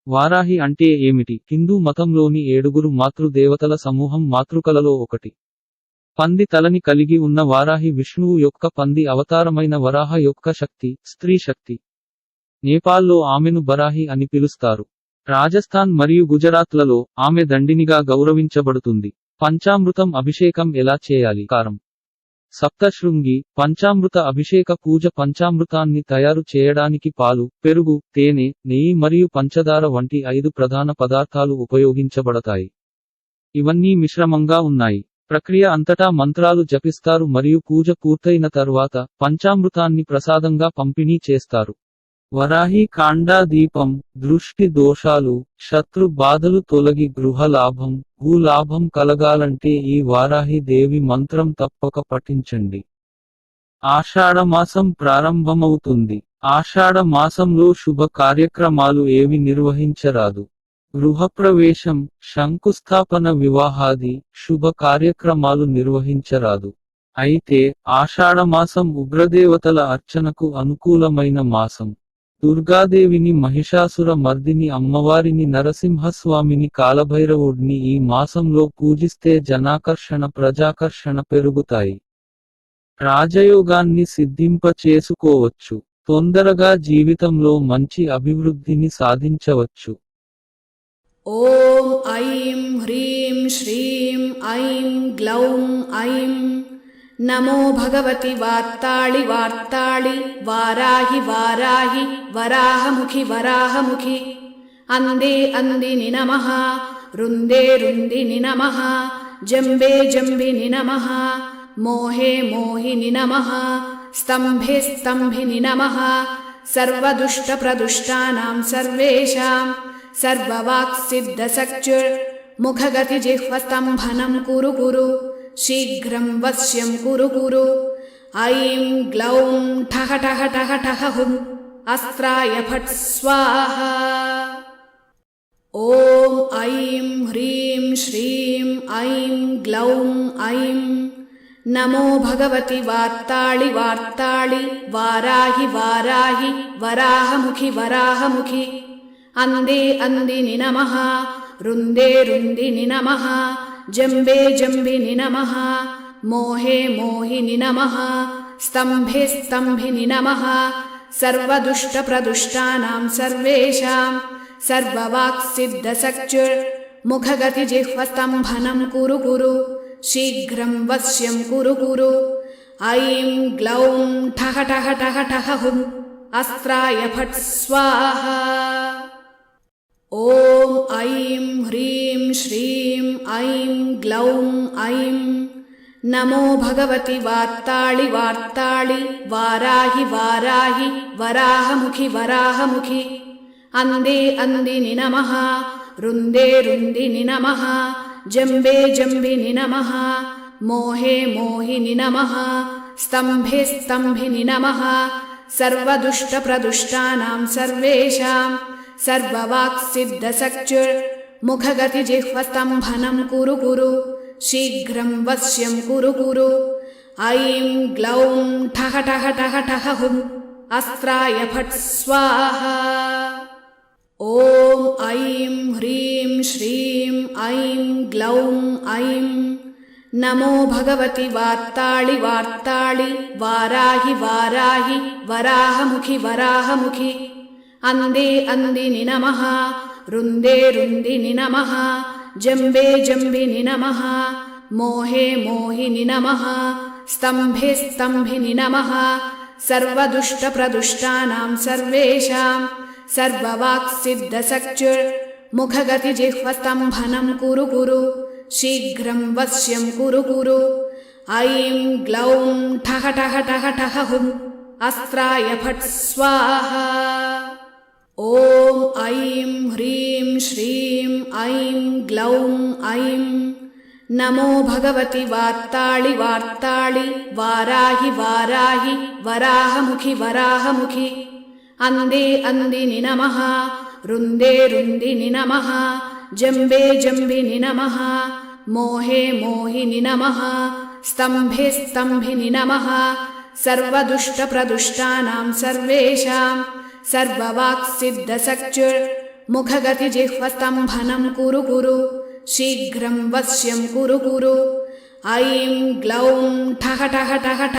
వారాహి అంటే ఏమిటి? హిందూ మతంలోని 7గురు మాతృదేవతల సమూహం మాతృకలలో ఒకటి. పంది తలని కలిగి ఉన్న వారాహి విష్ణువు యొక్క పంది అవతారమైన వరాహ యొక్క శక్తి, స్త్రీ శక్తి. నేపాల్లో ఆమెను బరాహి అని పిలుస్తారు. రాజస్థాన్ మరియు గుజరాత్లలో ఆమె దండినిగా గౌరవించబడుతుంది. పంచామృతం అభిషేకం ఎలా చేయాలి? కారం. సప్తశృంగి పంచామృత అభిషేక పూజ పంచామృతాన్ని తయారు చేయడానికి పాలు, పెరుగు, తేనె, నెయ్యి మరియు పంచదార వంటి 5 ప్రధాన పదార్థాలు ఉపయోగించబడతాయి. ఇవన్నీ మిశ్రమంగా ఉన్నాయి. ప్రక్రియ అంతటా మంత్రాలు జపిస్తారు మరియు పూజ పూర్తయిన తర్వాత పంచామృతాన్ని ప్రసాదంగా పంపిణీ చేస్తారు. వరాహి కాండా దీపం. దృష్టి దోషాలు, శత్రు బాధలు తొలగి గృహ లాభం, భూ లాభం కలగాలంటే ఈ వారాహి దేవి మంత్రం తప్పక పఠించండి. ఆషాఢమాసం ప్రారంభమవుతుంది. ఆషాఢ మాసంలో శుభ కార్యక్రమాలు ఏవి నిర్వహించరాదు. గృహప్రవేశం, శంకుస్థాపన, వివాహాది శుభ కార్యక్రమాలు నిర్వహించరాదు. అయితే ఆషాఢమాసం ఉగ్రదేవతల అర్చనకు అనుకూలమైన మాసం. దుర్గాదేవిని, మహిషాసుర మర్దిని అమ్మవారిని, నరసింహస్వామిని, కాలభైరవుడిని ఈ మాసంలో పూజిస్తే జనాకర్షణ, ప్రజాకర్షణ పెరుగుతాయి. రాజయోగాన్ని సిద్ధింప చేసుకోవచ్చు. తొందరగా జీవితంలో మంచి అభివృద్ధిని సాధించవచ్చు. ఓం ఐం హ్రీం శ్రీం ఐం గ్లౌం ఐం నమో భగవతి వార్తాళి వార్తాళి వారాహి వారాహి వరాహముఖి వరాహముఖి అందే అందిని నమః రుందే రుందిని నమః జంబే జంబిని నమః మోహే మోహిని నమః స్తంభే స్తంభిని నమః సర్వదుష్ట ప్రదుష్టానాం సర్వేషాం సర్వవాక్సిద్ధసక్చుర్ ముఖగతి జిహ్వస్తంభనం కురు కురు శీఘ్రం వశ్యం కురు కురు ఐం గ్లౌం ఠహ ఠహ ఠహ ఠహ హుం అస్త్రాయ ఫట్ స్వాహ. ఓం ఐం హ్రీం శ్రీం ఐం గ్లౌం ఐం నమో భగవతి వార్తాళి వార్తాళి వారాహి వారాహి వరాహముఖి వరాహముఖి అందే అందిని నమః రుందే రుందిని నమః జంబే జంబిని నమః మోహే మోహిని నమః స్తంభే స్తంభిని నమః సర్వదుష్ట ప్రదుష్టానాం సర్వేషాం సర్వవాక్సిద్ధసక్చుర్ ముఖగతి జిహ్వస్తంభనం కురు కురు శీఘ్రం వశ్యం కురు కురు ఐం గ్లౌం ఠహ ఠహ ఠహ ఠహ హుం అస్త్రాయ ఫట్ స్వాహ. ఓం ఐం హ్రీం శ్రీం ఐం గ్లౌం ఐం నమో భగవతి వార్తాళి వార్తాళి వారాహి వారాహి వరాహముఖి వరాహముఖి అందే అందిని నమః రుందే రుందిని నమః జంబే జంబిని నమః మోహే మోహిని నమః స్తంభే స్తంభిని నమః సర్వదుష్ట ప్రదుష్టానాం సర్వేషాం సర్వవాక్సిద్ధసక్చుర్ ముఖగతి జిహ్వస్తంభనం కురు కురు శీఘ్రం వశ్యం కురు కురు ఐం గ్లౌం ఠహ ఠహ ఠహ ఠహ హుం అస్త్రాయ ఫట్ స్వాహ. ఓం ఐం హ్రీం శ్రీం ఐం గ్లౌం ఐం నమో భగవతి వార్తాళి వార్తాళి వారాహి వారాహి వరాహముఖి వరాహముఖి అందే అందిని నమః రుందే రుందిని నమః జంబే జంబిని నమః మోహే మోహిని నమః స్తంభే స్తంభిని నమః సర్వదుష్ట ప్రదుష్టానాం సర్వేషాం సర్వవాక్సిద్ధసక్చుర్ ముఖగతి జిహ్వస్తంభనం కురు కురు శీఘ్రం వశ్యం కురు కురు ఐం గ్లౌం ఠహ ఠహ ఠహ ఠహ హుం అస్త్రాయ ఫట్ స్వాహ. ఓం ఐం హ్రీం శ్రీం ఐం గ్లౌం ఐం నమో భగవతి వార్తాళి వార్తాళి వారాహి వారాహి వరాహముఖి వరాహముఖి అందే అందిని నమః రుందే రుందిని నమః జంబే జంబిని నమః మోహే మోహిని నమః స్తంభే స్తంభిని నమః సర్వదుష్ట ప్రదుష్టానాం సర్వేషాం సర్వవాక్సిద్ధసక్చుర్ मुखगतिजिह्वस्तम्भनं कुरु कुरु शीघ्रं वश्यं कुरु कुरु ऐं ग्लौं ठः ठः ठः ठः